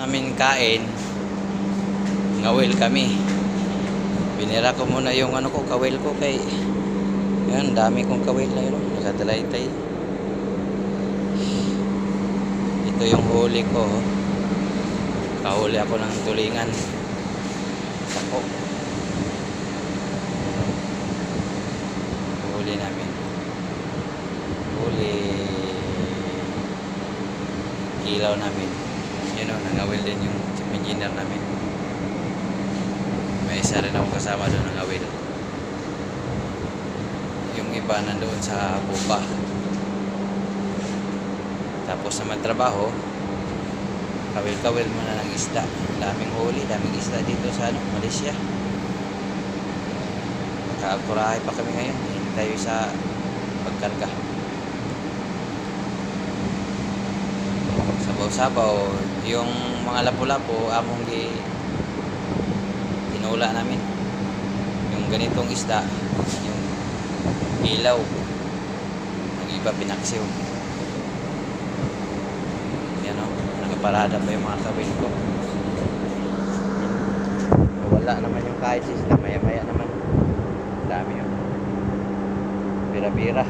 namin kain, ngawil kami. Binira ko muna yung ano ko, kawil ko kay yan, dami kong kawil na yun, nakatalaytay. Ito yung huli ko. Kahuli ako ng tulingan. Sako. Huli namin. Huli. Kilaw namin. Yun o, nangawil din yung engineer namin. May isa rin ako kasama doon nangawil. Yung iba nandoon sa buba. Tapos naman trabaho, kawil-kawil muna ng isda. Daming huli, daming isda dito sa Malaysia. Nakakurahe pa kami ngayon. Hintay sa pagkarga. Sabaw-sabaw. Yung mga lapu-lapu, among tinula namin. Yung ganitong isda, yung ilaw. Ang iba pinaksiw. Yan o, nakaparada pa yung mga kawil ko. Wala naman yung kahit isla, maya-maya naman. Dami yun. Bira-bira.